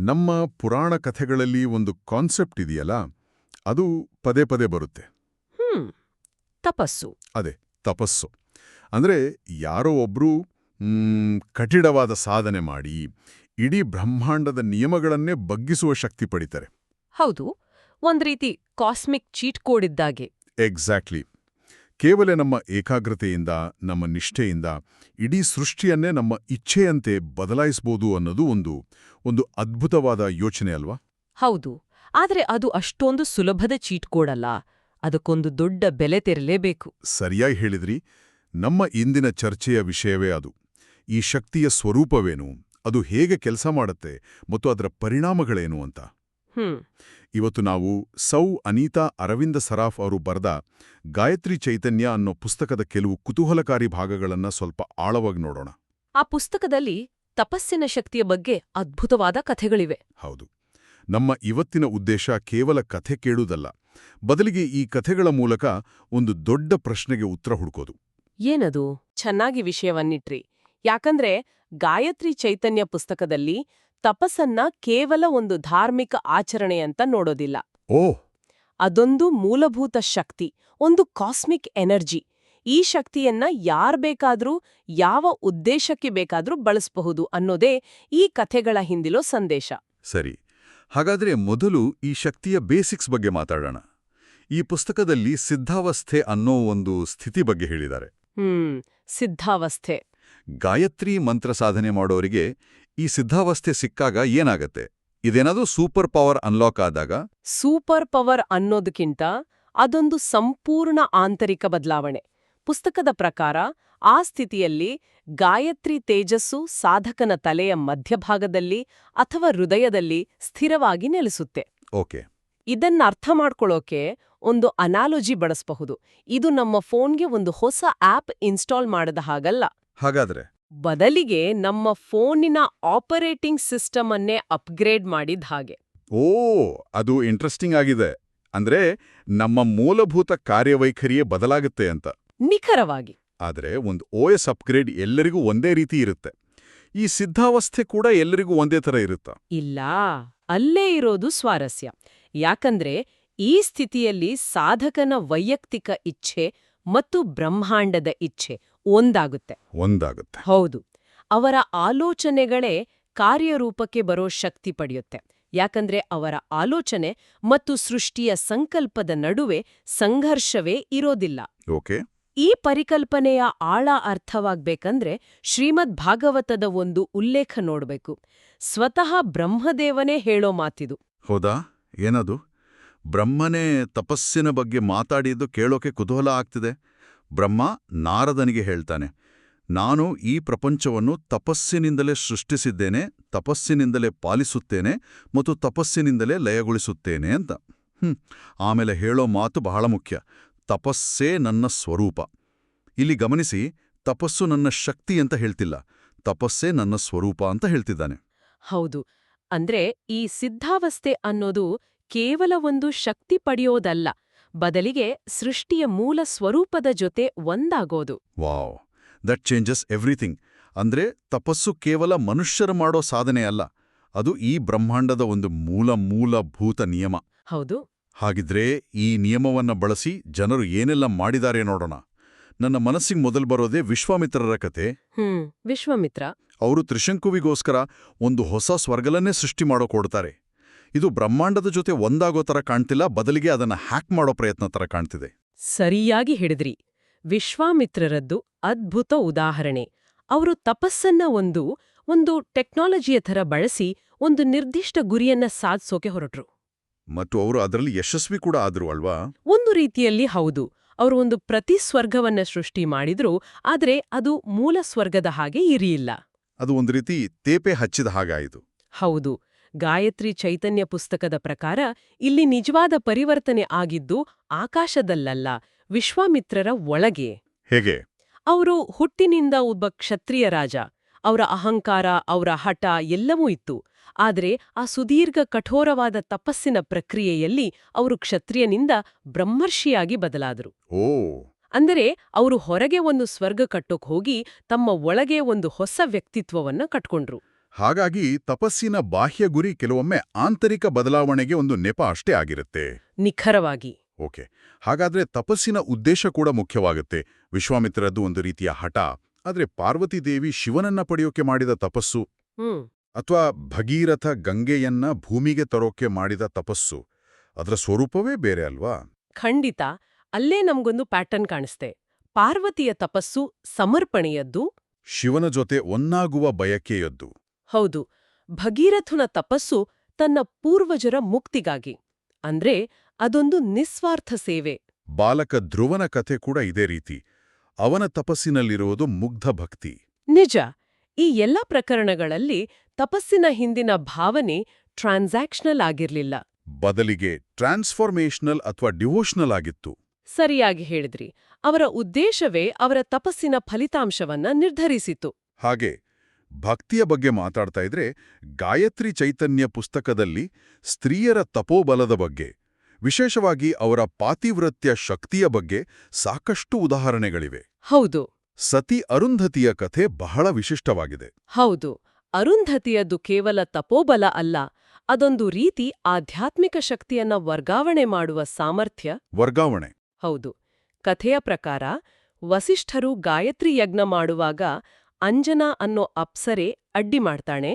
ನಮ್ಮ ಪುರಾಣ ಕಥೆಗಳಲ್ಲಿ ಒಂದು ಕಾನ್ಸೆಪ್ಟ್ ಇದೆಯಲ್ಲ, ಅದು ಪದೇ ಪದೇ ಬರುತ್ತೆ. ತಪಸ್ಸು. ಅದೇ ತಪಸ್ಸು. ಅಂದ್ರೆ ಯಾರೋ ಒಬ್ರು ಕಠಿಣವಾದ ಸಾಧನೆ ಮಾಡಿ ಇಡೀ ಬ್ರಹ್ಮಾಂಡದ ನಿಯಮಗಳನ್ನೇ ಬಗ್ಗಿಸುವ ಶಕ್ತಿ ಪಡಿತಾರೆ. ಹೌದು, ಒಂದ್ ರೀತಿ ಕಾಸ್ಮಿಕ್ ಚೀಟ್ ಕೋಡ್ ಇದ್ದಾಗೆ. ಎಕ್ಸಾಕ್ಟ್ಲಿ. ಕೇವಲ ನಮ್ಮ ಏಕಾಗ್ರತೆಯಿಂದ, ನಮ್ಮ ನಿಷ್ಠೆಯಿಂದ ಇಡೀ ಸೃಷ್ಟಿಯನ್ನೇ ನಮ್ಮ ಇಚ್ಛೆಯಂತೆ ಬದಲಾಯಿಸಬಹುದು ಅನ್ನೋದು ಒಂದು ಅದ್ಭುತವಾದ ಯೋಚನೆ ಅಲ್ವಾ? ಹೌದು, ಆದ್ರೆ ಅದು ಅಷ್ಟೊಂದು ಸುಲಭದ ಚೀಟ್ ಕೋಡ್ ಅಲ್ಲ. ಅದಕ್ಕೊಂದು ದೊಡ್ಡ ಬೆಲೆ ತೆರಲೇಬೇಕು. ಸರಿಯಾಗಿ ಹೇಳಿದ್ರಿ. ನಮ್ಮ ಇಂದಿನ ಚರ್ಚೆಯ ವಿಷಯವೇ ಅದು. ಈ ಶಕ್ತಿಯ ಸ್ವರೂಪವೇನು, ಅದು ಹೇಗೆ ಕೆಲಸ ಮಾಡುತ್ತೆ ಮತ್ತು ಅದರ ಪರಿಣಾಮಗಳೇನು ಅಂತ. ಇವತ್ತು ನಾವು ಅನೀತಾ ಅರವಿಂದ ಸರಾಫ್ ಅವರು ಬರೆದ ಗಾಯತ್ರಿ ಚೈತನ್ಯ ಅನ್ನೋ ಪುಸ್ತಕದ ಕೆಲವು ಕುತೂಹಲಕಾರಿ ಭಾಗಗಳನ್ನ ಸ್ವಲ್ಪ ಆಳವಾಗಿ ನೋಡೋಣ. ಆ ಪುಸ್ತಕದಲ್ಲಿ ತಪಸ್ಸಿನ ಶಕ್ತಿಯ ಬಗ್ಗೆ ಅದ್ಭುತವಾದ ಕಥೆಗಳಿವೆ. ಹೌದು. ನಮ್ಮ ಇವತ್ತಿನ ಉದ್ದೇಶ ಕೇವಲ ಕಥೆ ಕೇಳುವುದಲ್ಲ, ಬದಲಿಗೆ ಈ ಕಥೆಗಳ ಮೂಲಕ ಒಂದು ದೊಡ್ಡ ಪ್ರಶ್ನೆಗೆ ಉತ್ತರ ಹುಡುಕೋದು. ಏನದು? ಚೆನ್ನಾಗಿ ವಿಷಯವನ್ನಿಟ್ರಿ. ಯಾಕಂದ್ರೆ ಗಾಯತ್ರಿ ಚೈತನ್ಯ ಪುಸ್ತಕದಲ್ಲಿ ತಪಸ್ಸನ್ನ ಕೇವಲ ಒಂದು ಧಾರ್ಮಿಕ ಆಚರಣೆಯಂತ ನೋಡೋದಿಲ್ಲ. ಅದೊಂದು ಮೂಲಭೂತ ಶಕ್ತಿ, ಒಂದು ಕಾಸ್ಮಿಕ್ ಎನರ್ಜಿ. ಈ ಶಕ್ತಿಯನ್ನ ಯಾರ್ ಬೇಕಾದ್ರೂ ಯಾವ ಉದ್ದೇಶಕ್ಕೆ ಬೇಕಾದ್ರೂ ಬಳಸಬಹುದು ಅನ್ನೋದೇ ಈ ಕಥೆಗಳ ಹಿಂದಿಲೋ ಸಂದೇಶ. ಸರಿ, ಹಾಗಾದ್ರೆ ಮೊದಲು ಈ ಶಕ್ತಿಯ ಬೇಸಿಕ್ಸ್ ಬಗ್ಗೆ ಮಾತಾಡೋಣ. ಈ ಪುಸ್ತಕದಲ್ಲಿ ಸಿದ್ಧಾವಸ್ಥೆ ಅನ್ನೋ ಒಂದು ಸ್ಥಿತಿ ಬಗ್ಗೆ ಹೇಳಿದ್ದಾರೆ. ಸಿದ್ಧಾವಸ್ಥೆ. ಗಾಯತ್ರಿ ಮಂತ್ರ ಸಾಧನೆ ಮಾಡೋರಿಗೆ ಈ ಸಿದ್ಧಾವಸ್ಥೆ ಸಿಕ್ಕಾಗ ಏನಾಗತ್ತೆ? ಇದೇನಾದ್ರೂ ಸೂಪರ್ ಪವರ್ ಅನ್ಲಾಕ್ ಆದಾಗ? ಸೂಪರ್ ಪವರ್ ಅನ್ನೋದಕ್ಕಿಂತ ಅದೊಂದು ಸಂಪೂರ್ಣ ಆಂತರಿಕ ಬದಲಾವಣೆ. ಪುಸ್ತಕದ ಪ್ರಕಾರ ಆ ಸ್ಥಿತಿಯಲ್ಲಿ ಗಾಯತ್ರಿ ತೇಜಸ್ಸು ಸಾಧಕನ ತಲೆಯ ಮಧ್ಯಭಾಗದಲ್ಲಿ ಅಥವಾ ಹೃದಯದಲ್ಲಿ ಸ್ಥಿರವಾಗಿ ನೆಲೆಸುತ್ತೆ. ಓಕೆ. ಇದನ್ನರ್ಥ ಮಾಡ್ಕೊಳ್ಳೋಕೆ ಒಂದು ಅನಾಲಜಿ ಬಳಸಬಹುದು. ಇದು ನಮ್ಮ ಫೋನ್ಗೆ ಒಂದು ಹೊಸ ಆಪ್ ಇನ್ಸ್ಟಾಲ್ ಮಾಡದ ಹಾಗಲ್ಲ. ಹಾಗಾದ್ರೆ ಬದಲಿಗೆ ನಮ್ಮ ಫೋನಿನ ಆಪರೇಟಿಂಗ್ ಸಿಸ್ಟಮ್ ಅನ್ನೇ ಅಪ್ಗ್ರೇಡ್ ಮಾಡಿದ ಹಾಗೆ. ಅದು ಇಂಟ್ರೆಸ್ಟಿಂಗ್ ಆಗಿದೆ. ಅಂದ್ರೆ ನಮ್ಮ ಮೂಲಭೂತ ಕಾರ್ಯವೈಖರಿಯೇ ಬದಲಾಗುತ್ತೆ ಅಂತ. ನಿಖರವಾಗಿ. ಆದ್ರೆ ಒಂದು OS ಅಪ್ಗ್ರೇಡ್ ಎಲ್ಲರಿಗೂ ಒಂದೇ ರೀತಿ ಇರುತ್ತೆ. ಈ ಸಿದ್ಧಾವಸ್ಥೆ ಕೂಡ ಎಲ್ಲರಿಗೂ ಒಂದೇ ತರ ಇರುತ್ತಾ? ಇಲ್ಲ, ಅಲ್ಲೇ ಇರೋದು ಸ್ವಾರಸ್ಯ. ಯಾಕಂದ್ರೆ ಈ ಸ್ಥಿತಿಯಲ್ಲಿ ಸಾಧಕನ ವೈಯಕ್ತಿಕ ಇಚ್ಛೆ ಮತ್ತು ಬ್ರಹ್ಮಾಂಡದ ಇಚ್ಛೆ ಒಂದಾಗುತ್ತೆ. ಹೌದು, ಅವರ ಆಲೋಚನೆಗಳೇ ಕಾರ್ಯರೂಪಕ್ಕೆ ಬರೋ ಶಕ್ತಿ ಪಡೆಯುತ್ತೆ. ಯಾಕಂದ್ರೆ ಅವರ ಆಲೋಚನೆ ಮತ್ತು ಸೃಷ್ಟಿಯ ಸಂಕಲ್ಪದ ನಡುವೆ ಸಂಘರ್ಷವೇ ಇರೋದಿಲ್ಲ. ಓಕೆ. ಈ ಪರಿಕಲ್ಪನೆಯ ಆಳ ಅರ್ಥವಾಗ್ಬೇಕಂದ್ರೆ ಶ್ರೀಮದ್ ಭಾಗವತದ ಒಂದು ಉಲ್ಲೇಖ ನೋಡ್ಬೇಕು. ಸ್ವತಃ ಬ್ರಹ್ಮದೇವನೇ ಹೇಳೋ ಮಾತಿದು. ಹೌದಾ? ಏನದು? ಬ್ರಹ್ಮನೇ ತಪಸ್ಸಿನ ಬಗ್ಗೆ ಮಾತಾಡಿದ್ದು ಕೇಳೋಕೆ ಕುತೂಹಲ ಆಗ್ತಿದೆ. ಬ್ರಹ್ಮ ನಾರದನಿಗೆ ಹೇಳ್ತಾನೆ, ನಾನು ಈ ಪ್ರಪಂಚವನ್ನು ತಪಸ್ಸಿನಿಂದಲೇ ಸೃಷ್ಟಿಸಿದ್ದೇನೆ, ತಪಸ್ಸಿನಿಂದಲೇ ಪಾಲಿಸುತ್ತೇನೆ ಮತ್ತು ತಪಸ್ಸಿನಿಂದಲೇ ಲಯಗೊಳಿಸುತ್ತೇನೆ ಅಂತ. ಆಮೇಲೆ ಹೇಳೋ ಮಾತು ಬಹಳ ಮುಖ್ಯ. ತಪಸ್ಸೇ ನನ್ನ ಸ್ವರೂಪ. ಇಲ್ಲಿ ಗಮನಿಸಿ, ತಪಸ್ಸು ನನ್ನ ಶಕ್ತಿ ಅಂತ ಹೇಳ್ತಿಲ್ಲ, ತಪಸ್ಸೇ ನನ್ನ ಸ್ವರೂಪ ಅಂತ ಹೇಳ್ತಿದ್ದಾನೆ. ಹೌದು, ಅಂದ್ರೆ ಈ ಸಿದ್ಧಾವಸ್ಥೆ ಅನ್ನೋದು ಕೇವಲ ಒಂದು ಶಕ್ತಿ ಪಡೆಯೋದಲ್ಲ, ಬದಲಿಗೆ ಸೃಷ್ಟಿಯ ಮೂಲ ಸ್ವರೂಪದ ಜೊತೆ ಒಂದಾಗೋದು. Wow, that changes everything. ಅಂದ್ರೆ ತಪಸ್ಸು ಕೇವಲ ಮನುಷ್ಯರು ಮಾಡೋ ಸಾಧನೆ ಅಲ್ಲ, ಅದು ಈ ಬ್ರಹ್ಮಾಂಡದ ಒಂದು ಮೂಲಭೂತ ನಿಯಮ. ಹೌದು. ಹಾಗಿದ್ರೆ ಈ ನಿಯಮವನ್ನ ಬಳಸಿ ಜನರು ಏನೆಲ್ಲ ಮಾಡಿದ್ದಾರೆ ನೋಡೋಣ. ನನ್ನ ಮನಸ್ಸಿಗೆ ಮೊದಲು ಬರೋದೇ ವಿಶ್ವಾಮಿತ್ರರ ಕತೆ. ವಿಶ್ವಾಮಿತ್ರ ಅವರು ತ್ರಿಶಂಕುವಿಗೋಸ್ಕರ ಒಂದು ಹೊಸ ಸ್ವರ್ಗಲನ್ನೇ ಸೃಷ್ಟಿ ಕೊಡ್ತಾರೆ. ಇದು ಬ್ರಹ್ಮಾಂಡದ ಜೊತೆ ಒಂದಾಗೋ ತರ ಕಾಣ್ತಿಲ್ಲ, ಬದಲಿಗೆ ಅದನ್ನ ಹ್ಯಾಕ್ ಮಾಡೋ ಪ್ರಯತ್ನ ತರ ಕಾಣ್ತಿದೆ. ಸರಿಯಾಗಿ ಹಿಡಿದ್ರಿ. ವಿಶ್ವಾಮಿತ್ರರದ್ದು ಅದ್ಭುತ ಉದಾಹರಣೆ. ಅವರು ತಪಸ್ಸನ್ನ ಒಂದು ಟೆಕ್ನಾಲಜಿಯ ಥರ ಬಳಸಿ ಒಂದು ನಿರ್ದಿಷ್ಟ ಗುರಿಯನ್ನ ಸಾಧಿಸೋಕೆ ಹೊರಟ್ರು. ಮತ್ತು ಅವರು ಅದರಲ್ಲಿ ಯಶಸ್ವಿ ಕೂಡ ಆದ್ರು ಅಲ್ವಾ? ಒಂದು ರೀತಿಯಲ್ಲಿ ಹೌದು. ಅವರು ಒಂದು ಪ್ರತಿ ಸ್ವರ್ಗವನ್ನ ಸೃಷ್ಟಿ ಮಾಡಿದ್ರು, ಆದ್ರೆ ಅದು ಮೂಲ ಸ್ವರ್ಗದ ಹಾಗೆ ಇರಿಯಿಲ್ಲ. ಅದು ಒಂದು ರೀತಿ ತೇಪೆ ಹಚ್ಚಿದ ಹಾಗಾಯಿತು. ಹೌದು. ಗಾಯತ್ರಿ ಚೈತನ್ಯ ಪುಸ್ತಕದ ಪ್ರಕಾರ ಇಲ್ಲಿ ನಿಜವಾದ ಪರಿವರ್ತನೆ ಆಗಿದ್ದು ಆಕಾಶದಲ್ಲಲ್ಲ, ವಿಶ್ವಾಮಿತ್ರರ ಒಳಗೆ. ಹೇಗೆ? ಅವರು ಹುಟ್ಟಿನಿಂದ ಒಬ್ಬ ಕ್ಷತ್ರಿಯ ರಾಜ. ಅವರ ಅಹಂಕಾರ, ಅವರ ಹಠ ಎಲ್ಲವೂ ಇತ್ತು. ಆದರೆ ಆ ಸುದೀರ್ಘ ಕಠೋರವಾದ ತಪಸ್ಸಿನ ಪ್ರಕ್ರಿಯೆಯಲ್ಲಿ ಅವರು ಕ್ಷತ್ರಿಯನಿಂದ ಬ್ರಹ್ಮರ್ಷಿಯಾಗಿ ಬದಲಾದರು. ಅಂದರೆ ಅವರು ಹೊರಗೆ ಒಂದು ಸ್ವರ್ಗ ಕಟ್ಟೋಕ್ ಹೋಗಿ ತಮ್ಮ ಒಳಗೆ ಒಂದು ಹೊಸ ವ್ಯಕ್ತಿತ್ವವನ್ನ ಕಟ್ಕೊಂಡ್ರು. ಹಾಗಾಗಿ ತಪಸ್ಸಿನ ಬಾಹ್ಯ ಗುರಿ ಕೆಲವೊಮ್ಮೆ ಆಂತರಿಕ ಬದಲಾವಣೆಗೆ ಒಂದು ನೆಪ ಅಷ್ಟೇ ಆಗಿರುತ್ತೆ. ನಿಖರವಾಗಿ. ಓಕೆ, ಹಾಗಾದ್ರೆ ತಪಸ್ಸಿನ ಉದ್ದೇಶ ಕೂಡ ಮುಖ್ಯವಾಗುತ್ತೆ. ವಿಶ್ವಾಮಿತ್ರದ್ದು ಒಂದು ರೀತಿಯ ಹಠ, ಆದ್ರೆ ಪಾರ್ವತೀದೇವಿ ಶಿವನನ್ನ ಪಡೆಯೋಕೆ ಮಾಡಿದ ತಪಸ್ಸು, ಹ್ಮ್ ಅಥವಾ ಭಗೀರಥ ಗಂಗೆಯನ್ನ ಭೂಮಿಗೆ ತರೋಕೆ ಮಾಡಿದ ತಪಸ್ಸು, ಅದರ ಸ್ವರೂಪವೇ ಬೇರೆ ಅಲ್ವಾ? ಖಂಡಿತ. ಅಲ್ಲೇ ನಮ್ಗೊಂದು ಪ್ಯಾಟರ್ನ್ ಕಾಣಿಸ್ತೆ. ಪಾರ್ವತಿಯ ತಪಸ್ಸು ಸಮರ್ಪಣೆಯದ್ದು. ಶಿವನ ಜೊತೆ ಒನ್ನಾಗುವ ಬಯಕೆಯದ್ದು. ಹೌದು. ಭಗೀರಥನ ತಪಸ್ಸು ತನ್ನ ಪೂರ್ವಜರ ಮುಕ್ತಿಗಾಗಿ. ಅಂದ್ರೆ ಅದೊಂದು ನಿಸ್ವಾರ್ಥ ಸೇವೆ. ಬಾಲಕ ಧ್ರುವನ ಕಥೆ ಕೂಡ ಇದೇ ರೀತಿ. ಅವನ ತಪಸ್ಸಿನಲ್ಲಿರುವುದು ಮುಗ್ಧ ಭಕ್ತಿ. ನಿಜ. ಈ ಎಲ್ಲ ಪ್ರಕರಣಗಳಲ್ಲಿ ತಪಸ್ಸಿನ ಹಿಂದಿನ ಭಾವನೆ ಟ್ರಾನ್ಸಾಕ್ಷನಲ್ ಆಗಿರ್ಲಿಲ್ಲ. ಬದಲಿಗೆ ಟ್ರಾನ್ಸ್ಫಾರ್ಮೇಷನಲ್ ಅಥವಾ ಡಿವೋಷನಲ್ ಆಗಿತ್ತು. ಸರಿಯಾಗಿ ಹೇಳಿದ್ರಿ. ಅವರ ಉದ್ದೇಶವೇ ಅವರ ತಪಸ್ಸಿನ ಫಲಿತಾಂಶವನ್ನ ನಿರ್ಧರಿಸಿತು. ಹಾಗೆ ಭಕ್ತಿಯ ಬಗ್ಗೆ ಮಾತಾಡ್ತಾ ಇದ್ರೆ, ಗಾಯತ್ರಿ ಚೈತನ್ಯ ಪುಸ್ತಕದಲ್ಲಿ ಸ್ತ್ರೀಯರ ತಪೋಬಲದ ಬಗ್ಗೆ, ವಿಶೇಷವಾಗಿ ಅವರ ಪಾತಿವ್ರತ್ಯ ಶಕ್ತಿಯ ಬಗ್ಗೆ ಸಾಕಷ್ಟು ಉದಾಹರಣೆಗಳಿವೆ. ಹೌದು. ಸತಿ ಅರುಂಧತಿಯ ಕಥೆ ಬಹಳ ವಿಶಿಷ್ಟವಾಗಿದೆ. ಹೌದು. ಅರುಂಧತಿಯದು ಕೇವಲ ತಪೋಬಲ ಅಲ್ಲ, ಅದೊಂದು ರೀತಿ ಆಧ್ಯಾತ್ಮಿಕ ಶಕ್ತಿಯನ್ನ ವರ್ಗಾವಣೆ ಮಾಡುವ ಸಾಮರ್ಥ್ಯ. ವರ್ಗಾವಣೆ. ಹೌದು. ಕಥೆಯ ಪ್ರಕಾರ ವಸಿಷ್ಠರು ಗಾಯತ್ರಿ ಯಜ್ಞ ಮಾಡುವಾಗ ಅಂಜನಾ ಅನ್ನೋ ಅಪ್ಸರೆ ಅಡ್ಡಿ ಮಾಡ್ತಾಳೆ.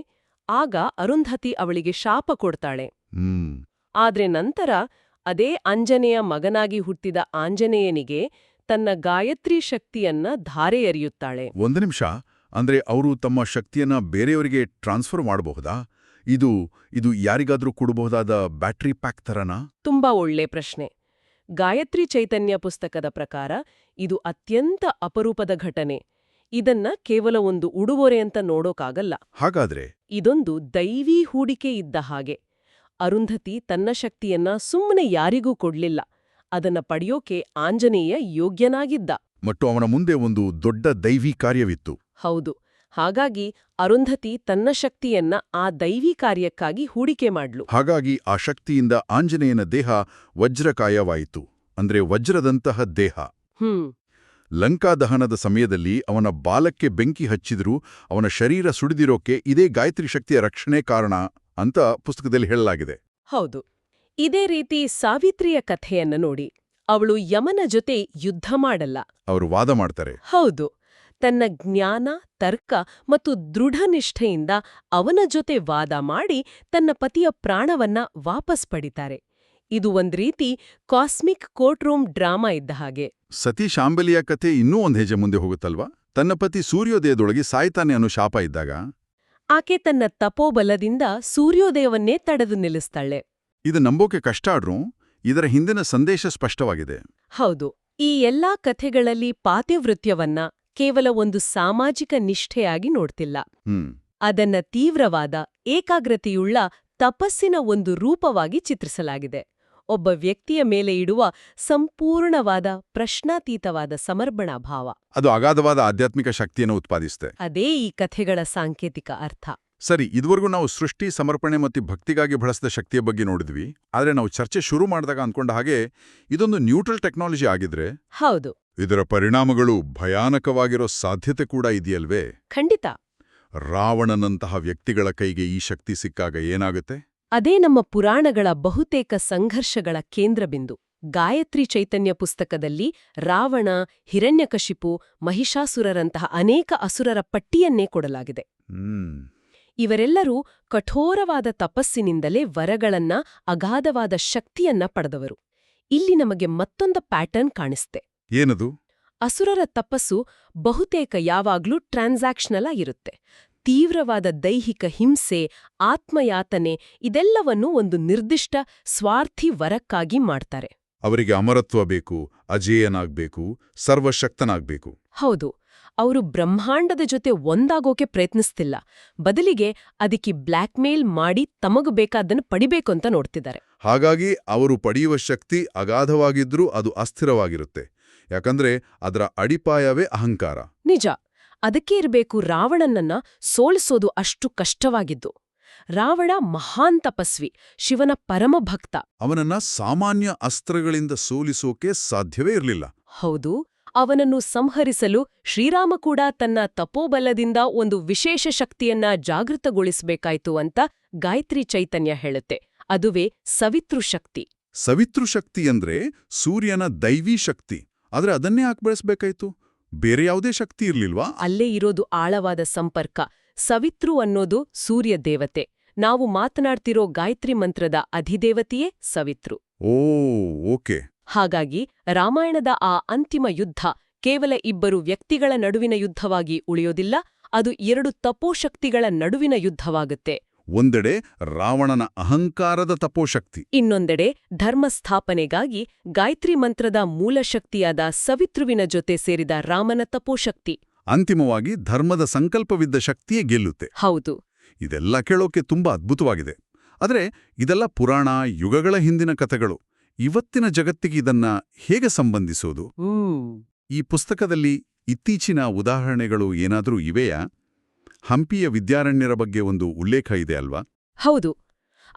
ಆಗ ಅರುಂಧತಿ ಅವಳಿಗೆ ಶಾಪ ಕೊಡ್ತಾಳೆ. ಆದ್ರೆ ನಂತರ ಅದೇ ಅಂಜನೆಯ ಮಗನಾಗಿ ಹುಟ್ಟಿದ ಆಂಜನೇಯನಿಗೆ ತನ್ನ ಗಾಯತ್ರಿ ಶಕ್ತಿಯನ್ನ ಧಾರೆ ಎರೆಯುತ್ತಾಳೆ. ಒಂದು ನಿಮಿಷ, ಅಂದ್ರೆ ಅವರು ತಮ್ಮ ಶಕ್ತಿಯನ್ನ ಬೇರೆಯವರಿಗೆ ಟ್ರಾನ್ಸ್ಫರ್ ಮಾಡಬಹುದಾ? ಇದು ಯಾರಿಗಾದ್ರೂ ಕೊಡಬಹುದಾದ ಬ್ಯಾಟರಿ ಪ್ಯಾಕ್ ತರನಾ? ತುಂಬಾ ಒಳ್ಳೆ ಪ್ರಶ್ನೆ. ಗಾಯತ್ರಿ ಚೈತನ್ಯ ಪುಸ್ತಕದ ಪ್ರಕಾರ ಇದು ಅತ್ಯಂತ ಅಪರೂಪದ ಘಟನೆ. ಇದನ್ನ ಕೇವಲ ಒಂದು ಉಡುಗೊರೆ ಅಂತ ನೋಡೋಕಾಗಲ್ಲ. ಹಾಗಾದ್ರೆ ಇದೊಂದು ದೈವೀ ಹೂಡಿಕೆ ಇದ್ದ ಹಾಗೆ. ಅರುಂಧತಿ ತನ್ನ ಶಕ್ತಿಯನ್ನ ಸುಮ್ಮನೆ ಯಾರಿಗೂ ಕೊಡ್ಲಿಲ್ಲ. ಅದನ್ನ ಪಡೆಯೋಕೆ ಆಂಜನೇಯ ಯೋಗ್ಯನಾಗಿದ್ದ. ಮತ್ತು ಅವನ ಮುಂದೆ ಒಂದು ದೊಡ್ಡ ದೈವಿ ಕಾರ್ಯವಿತ್ತು. ಹೌದು. ಹಾಗಾಗಿ ಅರುಂಧತಿ ತನ್ನ ಶಕ್ತಿಯನ್ನ ಆ ದೈವಿ ಕಾರ್ಯಕ್ಕಾಗಿ ಹೂಡಿಕೆ ಮಾಡ್ಲು. ಹಾಗಾಗಿ ಆ ಶಕ್ತಿಯಿಂದ ಆಂಜನೇಯನ ದೇಹ ವಜ್ರಕಾಯವಾಯಿತು, ಅಂದ್ರೆ ವಜ್ರದಂತಹ ದೇಹ. ಲಂಕಾದಹನದ ಸಮಯದಲ್ಲಿ ಅವನ ಬಾಲಕ್ಕೆ ಬೆಂಕಿ ಹಚ್ಚಿದ್ರೂ ಅವನ ಶರೀರ ಸುಡಿದಿರೋಕೆ ಇದೇ ಗಾಯತ್ರಿ ಶಕ್ತಿಯ ರಕ್ಷಣೆ ಕಾರಣ ಅಂತ ಪುಸ್ತಕದಲ್ಲಿ ಹೇಳಲಾಗಿದೆ. ಹೌದು. ಇದೇ ರೀತಿ ಸಾವಿತ್ರಿಯ ಕಥೆಯನ್ನ ನೋಡಿ. ಅವಳು ಯಮನ ಜೊತೆ ಯುದ್ಧ ಮಾಡಲ್ಲ. ಅವರು ವಾದ ಮಾಡ್ತಾರೆ. ಹೌದು. ತನ್ನ ಜ್ಞಾನ, ತರ್ಕ ಮತ್ತು ದೃಢನಿಷ್ಠೆಯಿಂದ ಅವನ ಜೊತೆ ವಾದ ಮಾಡಿ ತನ್ನ ಪತಿಯ ಪ್ರಾಣವನ್ನ ವಾಪಸ್ ಪಡಿತಾರೆ. ಇದು ಒಂದ್ ರೀತಿ ಕಾಸ್ಮಿಕ್ ಕೋರ್ಟ್ ರೂಮ್ ಡ್ರಾಮಾ ಇದ್ದ ಹಾಗೆ. ಸತಿ ಶಾಂಬಲಿಯ ಕಥೆ ಇನ್ನೂ ಒಂದ್ ಹೆಜ್ಜೆ ಮುಂದೆ ಹೋಗುತ್ತಲ್ವಾ? ತನ್ನ ಪತಿ ಸೂರ್ಯೋದಯದೊಳಗೆ ಸಾಯ್ತಾನೆ ಅನ್ನೋ ಶಾಪ ಇದ್ದಾಗ ಆಕೆ ತನ್ನ ತಪೋಬಲದಿಂದ ಸೂರ್ಯೋದಯವನ್ನೇ ತಡೆದು ನಿಲ್ಲಿಸ್ತಾಳೆ. ಇದು ನಂಬೋಕೆ ಕಷ್ಟ ಆದ್ರೂ ಇದರ ಹಿಂದಿನ ಸಂದೇಶ ಸ್ಪಷ್ಟವಾಗಿದೆ. ಹೌದು. ಈ ಎಲ್ಲಾ ಕಥೆಗಳಲ್ಲಿ ಪಾತಿವೃತ್ಯವನ್ನ ಕೇವಲ ಒಂದು ಸಾಮಾಜಿಕ ನಿಷ್ಠೆಯಾಗಿ ನೋಡ್ತಿಲ್ಲ. ಅದನ್ನ ತೀವ್ರವಾದ, ಏಕಾಗ್ರತೆಯುಳ್ಳ ತಪಸ್ಸಿನ ಒಂದು ರೂಪವಾಗಿ ಚಿತ್ರಿಸಲಾಗಿದೆ. ಒಬ್ಬ ವ್ಯಕ್ತಿಯ ಮೇಲೆ ಇಡುವ ಸಂಪೂರ್ಣವಾದ, ಪ್ರಶ್ನಾತೀತವಾದ ಸಮರ್ಪಣಾ ಭಾವ. ಅದು ಅಗಾಧವಾದ ಆಧ್ಯಾತ್ಮಿಕ ಶಕ್ತಿಯನ್ನು ಉತ್ಪಾದಿಸುತ್ತೆ. ಅದೇ ಈ ಕಥೆಗಳ ಸಾಂಕೇತಿಕ ಅರ್ಥ. ಸರಿ, ಇದುವರೆಗೂ ನಾವು ಸೃಷ್ಟಿ, ಸಮರ್ಪಣೆ ಮತ್ತು ಭಕ್ತಿಗಾಗಿ ಬಳಸಿದ ಶಕ್ತಿಯ ಬಗ್ಗೆ ನೋಡಿದ್ವಿ. ಆದರೆ ನಾವು ಚರ್ಚೆ ಶುರು ಮಾಡಿದಾಗ ಅಂದ್ಕೊಂಡ ಹಾಗೆ ಇದೊಂದು ನ್ಯೂಟ್ರಲ್ ಟೆಕ್ನಾಲಜಿ ಆಗಿದ್ರೆ ಹೌದು, ಇದರ ಪರಿಣಾಮಗಳು ಭಯಾನಕವಾಗಿರೋ ಸಾಧ್ಯತೆ ಕೂಡ ಇದೆಯಲ್ವೇ? ಖಂಡಿತ. ರಾವಣನಂತಹ ವ್ಯಕ್ತಿಗಳ ಕೈಗೆ ಈ ಶಕ್ತಿ ಸಿಕ್ಕಾಗ ಏನಾಗುತ್ತೆ? ಅದೇ ನಮ್ಮ ಪುರಾಣಗಳ ಬಹುತೇಕ ಸಂಘರ್ಷಗಳ ಕೇಂದ್ರಬಿಂದು. ಗಾಯತ್ರಿ ಚೈತನ್ಯ ಪುಸ್ತಕದಲ್ಲಿ ರಾವಣ, ಹಿರಣ್ಯಕಶಿಪು, ಮಹಿಷಾಸುರರಂತಹ ಅನೇಕ ಅಸುರರ ಪಟ್ಟಿಯನ್ನೇ ಕೊಡಲಾಗಿದೆ. ಇವರೆಲ್ಲರೂ ಕಠೋರವಾದ ತಪಸ್ಸಿನಿಂದಲೇ ವರಗಳನ್ನ, ಅಗಾಧವಾದ ಶಕ್ತಿಯನ್ನ ಪಡೆದವರು. ಇಲ್ಲಿ ನಮಗೆ ಮತ್ತೊಂದು ಪ್ಯಾಟರ್ನ್ ಕಾಣಿಸ್ತೆ. ಏನದು? ಅಸುರರ ತಪಸ್ಸು ಬಹುತೇಕ ಯಾವಾಗ್ಲೂ ಟ್ರಾನ್ಸಾಕ್ಷನಲ್ ಆಗಿರುತ್ತೆ. ತೀವ್ರವಾದ ದೈಹಿಕ ಹಿಂಸೆ, ಆತ್ಮಯಾತನೆ ಇದೆಲ್ಲವನ್ನೂ ಒಂದು ನಿರ್ದಿಷ್ಟ ಸ್ವಾರ್ಥಿ ವರಕ್ಕಾಗಿ ಮಾಡ್ತಾರೆ. ಅವರಿಗೆ ಅಮರತ್ವ ಬೇಕು, ಅಜೇಯನಾಗ್ಬೇಕು, ಸರ್ವಶಕ್ತನಾಗ್ಬೇಕು. ಹೌದು. ಅವರು ಬ್ರಹ್ಮಾಂಡದ ಜೊತೆ ಒಂದಾಗೋಕೆ ಪ್ರಯತ್ನಿಸ್ತಿಲ್ಲ. ಬದಲಿಗೆ ಅದಕ್ಕೆ ಬ್ಲ್ಯಾಕ್ಮೇಲ್ ಮಾಡಿ ತಮಗೂ ಬೇಕಾದ್ದನ್ನು ಪಡಿಬೇಕು ಅಂತ ನೋಡ್ತಿದ್ದಾರೆ. ಹಾಗಾಗಿ ಅವರು ಪಡೆಯುವ ಶಕ್ತಿ ಅಗಾಧವಾಗಿದ್ರೂ ಅದು ಅಸ್ಥಿರವಾಗಿರುತ್ತೆ. ಯಾಕಂದ್ರೆ ಅದರ ಅಡಿಪಾಯವೇ ಅಹಂಕಾರ. ನಿಜ. ಅದಕ್ಕೆ ಇರಬೇಕು ರಾವಣನನ್ನ ಸೋಲಿಸೋದು ಅಷ್ಟು ಕಷ್ಟವಾಗಿದ್ದು. ರಾವಣ ಮಹಾನ್ ತಪಸ್ವಿ, ಶಿವನ ಪರಮಭಕ್ತ. ಅವನನ್ನ ಸಾಮಾನ್ಯ ಅಸ್ತ್ರಗಳಿಂದ ಸೋಲಿಸೋಕೆ ಸಾಧ್ಯವೇ ಇರಲಿಲ್ಲ. ಹೌದು. ಅವನನ್ನು ಸಂಹರಿಸಲು ಶ್ರೀರಾಮ ಕೂಡ ತನ್ನ ತಪೋಬಲದಿಂದ ಒಂದು ವಿಶೇಷ ಶಕ್ತಿಯನ್ನ ಜಾಗೃತಗೊಳಿಸಬೇಕಾಯ್ತು ಅಂತ ಗಾಯತ್ರಿ ಚೈತನ್ಯ ಹೇಳುತ್ತೆ. ಅದುವೇ ಸವಿತೃಶಕ್ತಿ. ಸವಿತೃಶಕ್ತಿ ಅಂದ್ರೆ ಸೂರ್ಯನ ದೈವೀ ಶಕ್ತಿ. ಆದ್ರೆ ಅದನ್ನೇ ಯಾಕೆ ಬೆಳೆಸ್ಬೇಕಾಯ್ತು? ಬೇರೆ ಯಾವುದೇ ಶಕ್ತಿ ಇರ್ಲಿಲ್ವಾ? ಅಲ್ಲೇ ಇರೋದು ಆಳವಾದ ಸಂಪರ್ಕ. ಸವಿತೃ ಅನ್ನೋದು ಸೂರ್ಯ ದೇವತೆ. ನಾವು ಮಾತನಾಡ್ತಿರೋ ಗಾಯತ್ರಿ ಮಂತ್ರದ ಅಧಿದೇವತೆಯೇ ಸವಿತೃ. ಓಕೆ. ಹಾಗಾಗಿ ರಾಮಾಯಣದ ಆ ಅಂತಿಮ ಯುದ್ಧ ಕೇವಲ ಇಬ್ಬರು ವ್ಯಕ್ತಿಗಳ ನಡುವಿನ ಯುದ್ಧವಾಗಿ ಉಳಿಯೋದಿಲ್ಲ, ಅದು ಎರಡು ತಪೋಶಕ್ತಿಗಳ ನಡುವಿನ ಯುದ್ಧವಾಗುತ್ತೆ. ಒಂದೆಡೆ ರಾವಣನ ಅಹಂಕಾರದ ತಪೋಶಕ್ತಿ, ಇನ್ನೊಂದೆಡೆ ಧರ್ಮಸ್ಥಾಪನೆಗಾಗಿ ಗಾಯತ್ರಿ ಮಂತ್ರದ ಮೂಲಶಕ್ತಿಯಾದ ಸವಿತೃವಿನ ಜೊತೆ ಸೇರಿದ ರಾಮನ ತಪೋಶಕ್ತಿ. ಅಂತಿಮವಾಗಿ ಧರ್ಮದ ಸಂಕಲ್ಪವಿದ್ದ ಶಕ್ತಿಯೇ ಗೆಲ್ಲುತ್ತೆ. ಹೌದು. ಇದೆಲ್ಲ ಕೇಳೋಕೆ ತುಂಬಾ ಅದ್ಭುತವಾಗಿದೆ. ಆದರೆ ಇದೆಲ್ಲ ಪುರಾಣ, ಯುಗಗಳ ಹಿಂದಿನ ಕಥೆಗಳು. ಇವತ್ತಿನ ಜಗತ್ತಿಗೆ ಇದನ್ನ ಹೇಗೆ ಸಂಬಂಧಿಸೋದು? ಈ ಪುಸ್ತಕದಲ್ಲಿ ಇತ್ತೀಚಿನ ಉದಾಹರಣೆಗಳು ಏನಾದರೂ ಇವೆಯಾ? ಹಂಪಿಯ ವಿದ್ಯಾರಣ್ಯರ ಬಗ್ಗೆ ಒಂದು ಉಲ್ಲೇಖ ಇದೆ ಅಲ್ವಾ? ಹೌದು.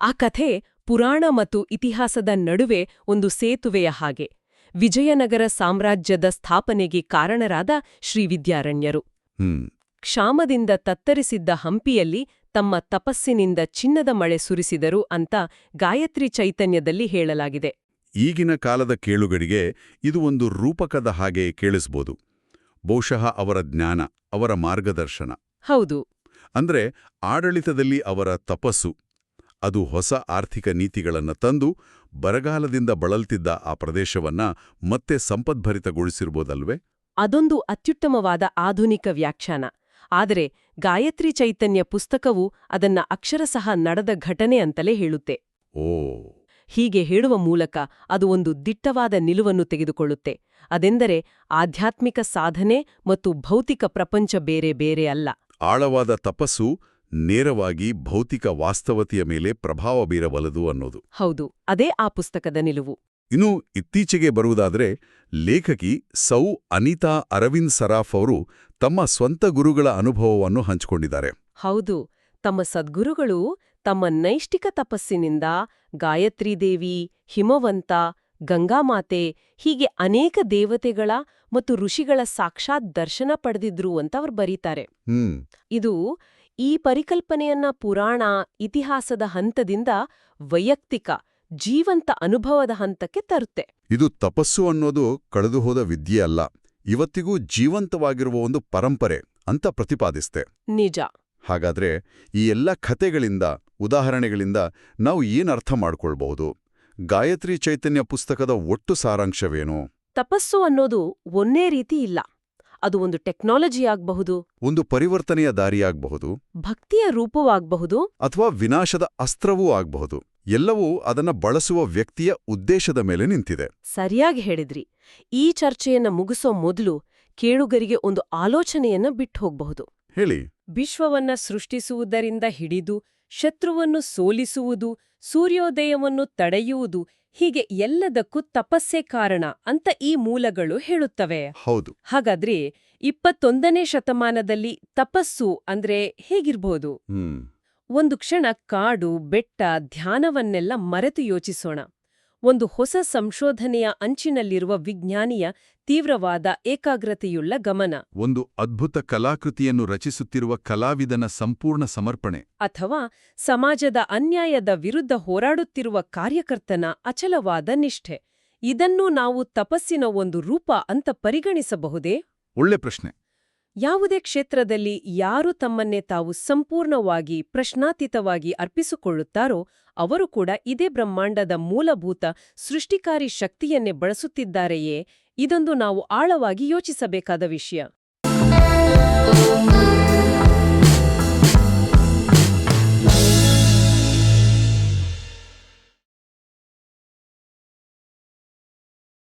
ಆ ಕಥೆ ಪುರಾಣ ಮತ್ತು ಇತಿಹಾಸದ ನಡುವೆ ಒಂದು ಸೇತುವೆಯ ಹಾಗೆ. ವಿಜಯನಗರ ಸಾಮ್ರಾಜ್ಯದ ಸ್ಥಾಪನೆಗೆ ಕಾರಣರಾದ ಶ್ರೀ ವಿದ್ಯಾರಣ್ಯರು ಕ್ಷಾಮದಿಂದ ತತ್ತರಿಸಿದ್ದ ಹಂಪಿಯಲ್ಲಿ ತಮ್ಮ ತಪಸ್ಸಿನಿಂದ ಚಿನ್ನದ ಮಳೆ ಸುರಿಸಿದರು ಅಂತ ಗಾಯತ್ರಿ ಚೈತನ್ಯದಲ್ಲಿ ಹೇಳಲಾಗಿದೆ. ಈಗಿನ ಕಾಲದ ಕೇಳುಗರಿಗೆ ಇದು ಒಂದು ರೂಪಕದ ಹಾಗೆ ಕೇಳಿಸ್ಬೋದು. ಬಹುಶಃ ಅವರ ಜ್ಞಾನ, ಅವರ ಮಾರ್ಗದರ್ಶನ. ಹೌದು. ಅಂದ್ರೆ ಆಡಳಿತದಲ್ಲಿ ಅವರ ತಪಸ್ಸು, ಅದು ಹೊಸ ಆರ್ಥಿಕ ನೀತಿಗಳನ್ನು ತಂದು ಬರಗಾಲದಿಂದ ಬಳಲ್ತಿದ್ದ ಆ ಪ್ರದೇಶವನ್ನ ಮತ್ತೆ ಸಂಪದ್ಭರಿತಗೊಳಿಸಿರ್ಬೋದಲ್ವೇ? ಅದೊಂದು ಅತ್ಯುತ್ತಮವಾದ ಆಧುನಿಕ ವ್ಯಾಖ್ಯಾನ. ಆದರೆ ಗಾಯತ್ರಿ ಚೈತನ್ಯ ಪುಸ್ತಕವು ಅದನ್ನ ಅಕ್ಷರಶಃ ನಡೆದ ಘಟನೆ ಅಂತಲೇ ಹೇಳುತ್ತೆ. ಹೀಗೆ ಹೇಳುವ ಮೂಲಕ ಅದು ಒಂದು ದಿಟ್ಟವಾದ ನಿಲುವನ್ನು ತೆಗೆದುಕೊಳ್ಳುತ್ತೆ. ಅದೆಂದರೆ ಆಧ್ಯಾತ್ಮಿಕ ಸಾಧನೆ ಮತ್ತು ಭೌತಿಕ ಪ್ರಪಂಚ ಬೇರೆ ಬೇರೆ ಅಲ್ಲ. ಆಳವಾದ ತಪಸ್ಸು ನೇರವಾಗಿ ಭೌತಿಕ ವಾಸ್ತವತೆಯ ಮೇಲೆ ಪ್ರಭಾವ ಬೀರಬಲ್ಲದು ಅನ್ನೋದು. ಹೌದು, ಅದೇ ಆ ಪುಸ್ತಕದ ನಿಲುವು. ಇನ್ನು ಇತ್ತೀಚೆಗೆ ಬರುವುದಾದ್ರೆ, ಲೇಖಕಿ ಸೌ ಅನಿತಾ ಅರವಿಂದ್ ಸರಾಫ್ ಅವರು ತಮ್ಮ ಸ್ವಂತ ಗುರುಗಳ ಅನುಭವವನ್ನು ಹಂಚಿಕೊಂಡಿದ್ದಾರೆ. ಹೌದು, ತಮ್ಮ ಸದ್ಗುರುಗಳು ತಮ್ಮ ನೈಷ್ಠಿಕ ತಪಸ್ಸಿನಿಂದ ಗಾಯತ್ರೀದೇವಿ, ಹಿಮವಂತ, ಗಂಗಾಮಾತೆ ಹೀಗೆ ಅನೇಕ ದೇವತೆಗಳ ಮತ್ತು ಋಷಿಗಳ ಸಾಕ್ಷಾತ್ ದರ್ಶನ ಪಡೆದಿದ್ರು ಅಂತ ಅವರು ಬರೀತಾರೆ. ಇದು ಈ ಪರಿಕಲ್ಪನೆಯನ್ನ ಪುರಾಣ, ಇತಿಹಾಸದ ಹಂತದಿಂದ ವೈಯಕ್ತಿಕ, ಜೀವಂತ ಅನುಭವದ ಹಂತಕ್ಕೆ ತರುತ್ತೆ. ಇದು ತಪಸ್ಸು ಅನ್ನೋದು ಕಳೆದುಹೋದ ವಿದ್ಯೆ ಅಲ್ಲ, ಇವತ್ತಿಗೂ ಜೀವಂತವಾಗಿರುವ ಒಂದು ಪರಂಪರೆ ಅಂತ ಪ್ರತಿಪಾದಿಸ್ತೆ. ನಿಜ. ಹಾಗಾದ್ರೆ ಈ ಎಲ್ಲ ಕಥೆಗಳಿಂದ, ಉದಾಹರಣೆಗಳಿಂದ ನಾವು ಏನರ್ಥ ಮಾಡ್ಕೊಳ್ಬಹುದು? ಗಾಯತ್ರಿ ಚೈತನ್ಯ ಪುಸ್ತಕದ ಒಟ್ಟು ಸಾರಾಂಶವೇನು? ತಪಸ್ಸು ಅನ್ನೋದು ಒಂದೇ ರೀತಿ ಇಲ್ಲ. ಅದು ಒಂದು ಟೆಕ್ನಾಲಜಿ ಆಗಬಹುದು, ಒಂದು ಪರಿವರ್ತನೆಯ ದಾರಿಯಾಗಬಹುದು, ಭಕ್ತಿಯ ರೂಪವಾಗಬಹುದು, ಅಥವಾ ವಿನಾಶದ ಅಸ್ತ್ರವೂ ಆಗಬಹುದು. ಎಲ್ಲವೂ ಅದನ್ನ ಬಳಸುವ ವ್ಯಕ್ತಿಯ ಉದ್ದೇಶದ ಮೇಲೆ ನಿಂತಿದೆ. ಸರಿಯಾಗಿ ಹೇಳಿದ್ರಿ. ಈ ಚರ್ಚೆಯನ್ನ ಮುಗಿಸೋ ಮೊದಲು ಕೇಳುಗರಿಗೆ ಒಂದು ಆಲೋಚನೆಯನ್ನ ಬಿಟ್ಟು ಹೋಗಬಹುದು. ಹೇಳಿ. ವಿಶ್ವವನ್ನ ಸೃಷ್ಟಿಸುವುದರಿಂದ ಹಿಡಿದು ಶತ್ರುವನ್ನು ಸೋಲಿಸುವುದು, ಸೂರ್ಯೋದಯವನ್ನು ತಡೆಯುವುದು, ಹೀಗೆ ಎಲ್ಲದಕ್ಕೂ ತಪಸ್ಸೇ ಕಾರಣ ಅಂತ ಈ ಮೂಲಗಳು ಹೇಳುತ್ತವೆ. ಹೌದು. ಹಾಗಾದ್ರೆ 21ನೇ ಶತಮಾನದಲ್ಲಿ ತಪಸ್ಸು ಅಂದ್ರೆ ಹೇಗಿರ್ಬೋದು? ಒಂದು ಕ್ಷಣ ಕಾಡು, ಬೆಟ್ಟ, ಧ್ಯಾನವನ್ನೆಲ್ಲ ಮರೆತು ಯೋಚಿಸೋಣ. ಒಂದು ಹೊಸ ಸಂಶೋಧನೆಯ ಅಂಚಿನಲ್ಲಿರುವ ವಿಜ್ಞಾನಿಯ ತೀವ್ರವಾದ ಏಕಾಗ್ರತೆಯುಳ್ಳ ಗಮನ. ಒಂದು ಅದ್ಭುತ ಕಲಾಕೃತಿಯನ್ನು ರಚಿಸುತ್ತಿರುವ ಕಲಾವಿದನ ಸಂಪೂರ್ಣ ಸಮರ್ಪಣೆ. ಅಥವಾ ಸಮಾಜದ ಅನ್ಯಾಯದ ವಿರುದ್ಧ ಹೋರಾಡುತ್ತಿರುವ ಕಾರ್ಯಕರ್ತನ ಅಚಲವಾದ ನಿಷ್ಠೆ. ಇದನ್ನು ನಾವು ತಪಸ್ಸಿನ ಒಂದು ರೂಪ ಅಂತ ಪರಿಗಣಿಸಬಹುದೇ? ಒಳ್ಳೆ ಪ್ರಶ್ನೆ. ಯಾವುದೇ ಕ್ಷೇತ್ರದಲ್ಲಿ ಯಾರು ತಮ್ಮನ್ನೇ ತಾವು ಸಂಪೂರ್ಣವಾಗಿ, ಪ್ರಶ್ನಾತೀತವಾಗಿ ಅರ್ಪಿಸಿಕೊಳ್ಳುತ್ತಾರೋ ಅವರು ಕೂಡ ಇದೇ ಬ್ರಹ್ಮಾಂಡದ ಮೂಲಭೂತ ಸೃಷ್ಟಿಕಾರಿ ಶಕ್ತಿಯನ್ನೇ ಬಳಸುತ್ತಿದ್ದಾರೆಯೇ? ಇದೊಂದು ನಾವು ಆಳವಾಗಿ ಯೋಚಿಸಬೇಕಾದ ವಿಷಯ.